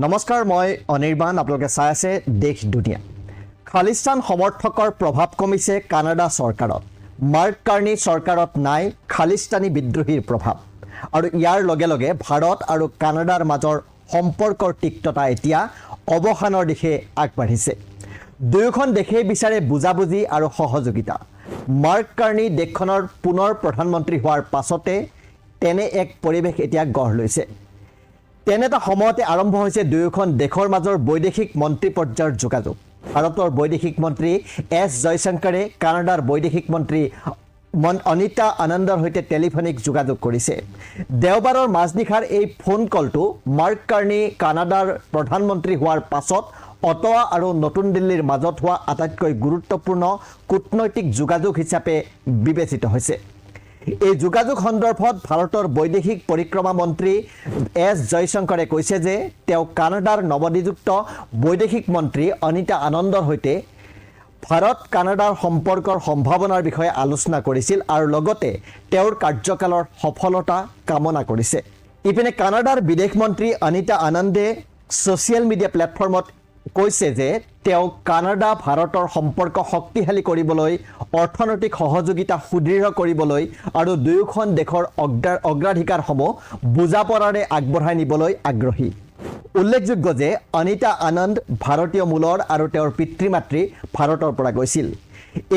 নমস্কাৰ, মই অনিৰ্বাণ। আপোনালোকে চাই আছে দেশ দুনিয়া। খালিস্তান সমৰ্থকৰ প্ৰভাৱ কমিছে কানাডা চৰকাৰত। মাৰ্ক কাৰ্নি চৰকাৰত নাই খালিস্তানী বিদ্ৰোহীৰ প্ৰভাৱ, আৰু ইয়াৰ লগে লগে ভাৰত আৰু কানাডাৰ মাজৰ সম্পৰ্কৰ তিক্ততা এতিয়া অৱসানৰ দিশে আগবাঢ়িছে। দুয়োখন দেশেই বিচাৰে বুজাবুজি আৰু সহযোগিতা। মাৰ্ক কাৰ্নি দেশখনৰ পুনৰ প্ৰধানমন্ত্ৰী হোৱাৰ পাছতে তেনে এক পৰিৱেশ এতিয়া গঢ় লৈছে। তেনে এটা সময়তে আৰম্ভ হৈছে দুয়োখন দেশৰ মাজৰ বৈদেশিক মন্ত্ৰী পৰ্যায়ৰ যোগাযোগ। ভাৰতৰ বৈদেশিক মন্ত্ৰী এছ জয়শংকৰে কানাডাৰ বৈদেশিক মন্ত্ৰী অনিতা আনন্দৰ সৈতে টেলিফোনিক যোগাযোগ কৰিছে। দেওবাৰৰ মাজনিশাৰ এই ফোন কলটো মাৰ্ক কাৰ্নি কানাডাৰ প্ৰধানমন্ত্ৰী হোৱাৰ পাছত অটোৱা আৰু নতুন দিল্লীৰ মাজত হোৱা আটাইতকৈ গুৰুত্বপূৰ্ণ কূটনৈতিক যোগাযোগ হিচাপে বিবেচিত হৈছে। এই যোগাযোগ সন্দৰ্ভত ভাৰতৰ বৈদেশিক পৰিক্ৰমা মন্ত্ৰী এছ জয়শংকৰে কৈছে যে তেওঁ কানাডাৰ নৱনিযুক্ত বৈদেশিক মন্ত্ৰী অনিতা আনন্দৰ সৈতে ভাৰত কানাডাৰ সম্পৰ্কৰ সম্ভাৱনাৰ বিষয়ে আলোচনা কৰিছিল আৰু লগতে তেওঁৰ কাৰ্যকালৰ সফলতা কামনা কৰিছে। ইপিনে কানাডাৰ বিদেশ মন্ত্ৰী অনিতা আনন্দে ছ'চিয়েল মিডিয়া প্লেটফৰ্মত কৈছে যে তেওঁ কানাডা ভাৰতৰ সম্পৰ্ক শক্তিশালী কৰিবলৈ, অৰ্থনৈতিক সহযোগিতা সুদৃঢ় কৰিবলৈ আৰু দুয়োখন দেশৰ অগ্ৰাধিকাৰসমূহ বুজাপৰাৰে আগবঢ়াই নিবলৈ আগ্ৰহী। উল্লেখযোগ্য যে অনিতা আনন্দ ভাৰতীয় মূলৰ আৰু তেওঁৰ পিতৃ মাতৃ ভাৰতৰ পৰা গৈছিল।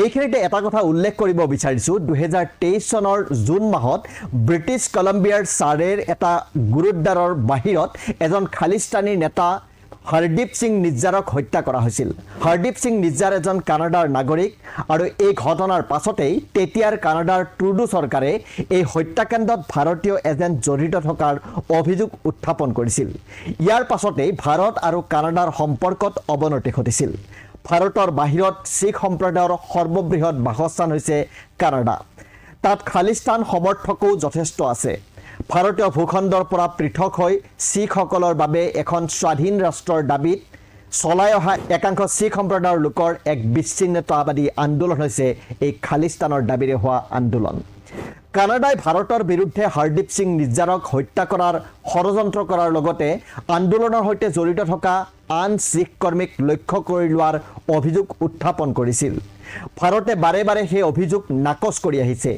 এইখিনিতে এটা কথা উল্লেখ কৰিব বিচাৰিছোঁ, 2023 চনৰ জুন মাহত ব্ৰিটিছ কলম্বিয়াৰ ছাৰেৰ এটা গুৰুদ্বাৰৰ বাহিৰত এজন খালিস্তানী নেতা হৰদীপ সিং নিজ্জাৰক হত্যা কৰা হৈছিল। হৰদীপ সিং নিজ্জাৰ এজন কানাডাৰ নাগৰিক, আৰু এই ঘটনাৰ পাছতেই তেতিয়াৰ কানাডাৰ ট্ৰুডো চৰকাৰে এই হত্যাকাণ্ডত ভাৰতীয় এজেণ্ট জড়িত থকাৰ অভিযোগ উত্থাপন কৰিছিল। ইয়াৰ পাছতেই ভাৰত আৰু কানাডাৰ সম্পৰ্কত অৱনতি ঘটিছিল। ভাৰতৰ বাহিৰত শিখ সম্প্ৰদায়ৰ সৰ্ববৃহৎ বাসস্থান হৈছে কানাডা। তাত খালিস্তান সমৰ্থকো যথেষ্ট আছে। ভাৰতীয় ভূখণ্ডৰ পৰা পৃথক হৈ শিখসকলৰ বাবে এখন স্বাধীন ৰাষ্ট্ৰৰ দাবীত চলাই অহা একাংশ শিখ সম্প্ৰদায়ৰ লোকৰ এক বিচ্ছিন্নতাবাদী আন্দোলন হৈছে এই খালিস্তানৰ দাবীৰে হোৱা আন্দোলন। কানাডাই ভাৰতৰ বিৰুদ্ধে হৰদীপ সিং নিজ্জাৰক হত্যা কৰাৰ ষড়যন্ত্ৰ কৰাৰ লগতে আন্দোলনৰ সৈতে জড়িত থকা আন শিখ কৰ্মীক লক্ষ্য কৰি লোৱাৰ অভিযোগ উত্থাপন কৰিছিল। ভাৰতে বাৰে বাৰে সেই অভিযোগ নাকচ কৰি আহিছে।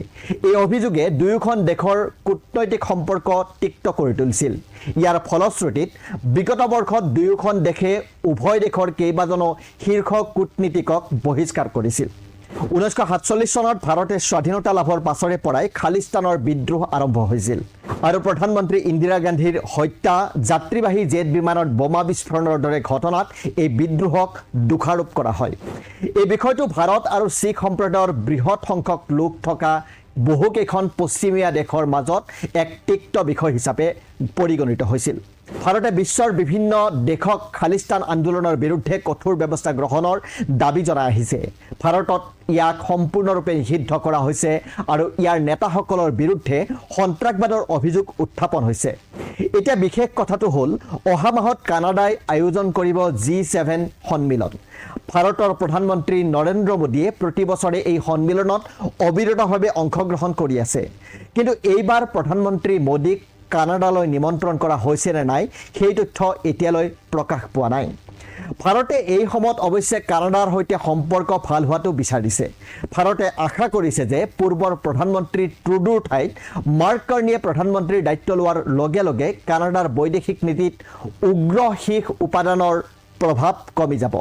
এই অভিযোগে দুয়োখন দেশৰ কূটনৈতিক সম্পৰ্ক তিক্ত কৰি তুলিছিল। ইয়াৰ ফলশ্ৰুতিত বিগত বৰ্ষত দুয়োখন দেশে উভয় দেশৰ কেইবাজনো শীৰ্ষ কূটনীতিকক বহিষ্কাৰ কৰিছিল। 1947 চনত ভাৰতে স্বাধীনতা লাভৰ পাছৰে পৰাই খালিস্তানৰ বিদ্ৰোহ আৰম্ভ হৈছিল, আৰু প্ৰধানমন্ত্ৰী ইন্দিৰা গান্ধীৰ হত্যা, যাত্ৰীবাহী জেট বিমানত বোমা বিস্ফোৰণৰ দৰে ঘটনাত এই বিদ্ৰোহক দোষাৰোপ কৰা হয়। এই বিষয়টো ভাৰত আৰু শিখ সম্প্ৰদায়ৰ বৃহৎ সংখ্যক লোক থকা বহুকেইখন পশ্চিমীয়া দেশৰ মাজত এক তিক্ত বিষয় হিচাপে পৰিগণিত হৈছিল। ভাৰতে বিশ্বৰ বিভিন্ন দেশক খালিস্তান আন্দোলনৰ বিৰুদ্ধে কঠোৰ ব্যৱস্থা গ্ৰহণৰ দাবী জনাই আহিছে। ভাৰতত ইয়াক সম্পূৰ্ণৰূপে নিষিদ্ধ কৰা হৈছে, আৰু ইয়াৰ নেতাসকলৰ বিৰুদ্ধে সন্ত্ৰাসবাদৰ অভিযোগ উত্থাপন হৈছে। এতিয়া বিশেষ কথাটো হ'ল, অহা মাহত কানাডাই আয়োজন কৰিব G7 সন্মিলন। ভাৰতৰ প্ৰধানমন্ত্ৰী নৰেন্দ্ৰ মোদীয়ে প্ৰতি বছৰে এই সন্মিলনত অবিৰতভাৱে অংশগ্ৰহণ কৰি আছে। কিন্তু এইবাৰ প্ৰধানমন্ত্ৰী মোদীক কানাডালৈ নিমন্ত্ৰণ কৰা হৈছে নে নাই সেই তথ্য এতিয়ালৈ প্ৰকাশ পোৱা নাই। ভাৰতে এই সময়ত অৱশ্যে কানাডাৰ সৈতে সম্পৰ্ক ভাল হোৱাটো বিচাৰিছে। ভাৰতে আশা কৰিছে যে পূৰ্বৰ প্ৰধানমন্ত্ৰী ট্ৰুডোৰ ঠাইত মাৰ্ক কাৰ্নিয়ে প্ৰধানমন্ত্ৰীৰ দায়িত্ব লোৱাৰ লগে লগে কানাডাৰ বৈদেশিক নীতিত উগ্ৰ শিখ উপাদানৰ প্ৰভাৱ কমি যাব।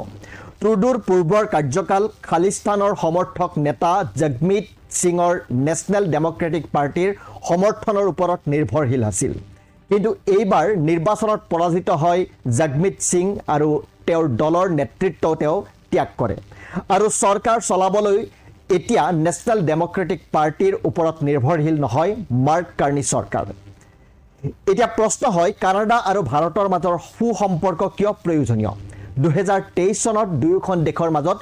ট্ৰুডোৰ পূৰ্বৰ কাৰ্যকাল খালিস্তানৰ সমৰ্থক নেতা জগমিত সিঙৰ নেশ্যনেল ডেম'ক্ৰেটিক পাৰ্টিৰ সমৰ্থনৰ ওপৰত নিৰ্ভৰশীল আছিল। কিন্তু এইবাৰ নিৰ্বাচনত পৰাজিত হয় জগমিত সিং, আৰু তেওঁৰ দলৰ নেতৃত্বও তেওঁ ত্যাগ কৰে, আৰু চৰকাৰ চলাবলৈ এতিয়া নেশ্যনেল ডেম'ক্ৰেটিক পাৰ্টিৰ ওপৰত নিৰ্ভৰশীল নহয় মাৰ্ক কাৰ্নি চৰকাৰ। এতিয়া প্ৰশ্ন হয়, কানাডা আৰু ভাৰতৰ মাজৰ সুসম্পৰ্ক কিয় প্ৰয়োজনীয়? 2023 চনত দুয়োখন দেশৰ মাজত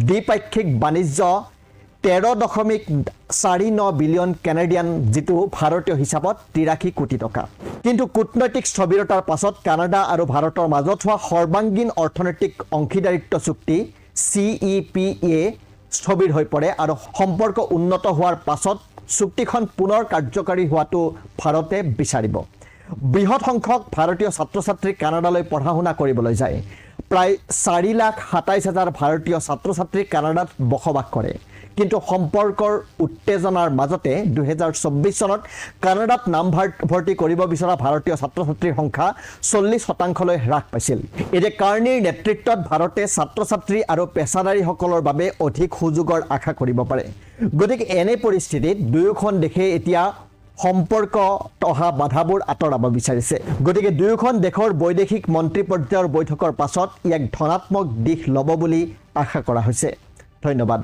দ্বিপাক্ষিক বাণিজ্য 13.49 বিলিয়ন কেনেডিয়ান, যিটো ভাৰতীয় হিচাপত 83 কোটি টকা। কিন্তু কূটনৈতিক স্থবিৰতাৰ পাছত কানাডা আৰু ভাৰতৰ মাজত হোৱা সৰ্বাংগীন অৰ্থনৈতিক অংশীদাৰিত্ব চুক্তি CEPA স্থবিৰ হৈ পৰে, আৰু সম্পৰ্ক উন্নত হোৱাৰ পাছত চুক্তিখন পুনৰ কাৰ্যকাৰী হোৱাটো ভাৰতে বিচাৰিব। বৃহৎ সংখ্যক ভাৰতীয় ছাত্ৰ ছাত্ৰী কানাডালৈ পঢ়া শুনা কৰিবলৈ যায়। প্ৰায় 4,27,000 ভাৰতীয় ছাত্ৰ ছাত্ৰী কানাডাত বসবাস কৰে। কিন্তু সম্পৰ্কৰ উত্তেজনাৰ মাজতে 2024 চনত কানাডাত নামভৰ্তি কৰিব বিচৰা ভাৰতীয় ছাত্ৰ ছাত্ৰীৰ সংখ্যা 40% হ্ৰাস পাইছিল। এতিয়া কাৰ্ণীৰ নেতৃত্বত ভাৰতে ছাত্ৰ ছাত্ৰী আৰু পেছাদাৰীসকলৰ বাবে অধিক সুযোগৰ আশা কৰিব পাৰে। গতিকে এনে পৰিস্থিতিত দুয়োখন দেশে এতিয়া সম্পৰ্কত অহা বাধাবোৰ আঁতৰাব বিচাৰিছে। গতিকে দুয়োখন দেশৰ বৈদেশিক মন্ত্ৰী পৰ্যায়ৰ বৈঠকৰ পাছত ইয়াক ধনাত্মক দিশ ল'ব বুলি আশা কৰা হৈছে। ধন্যবাদ।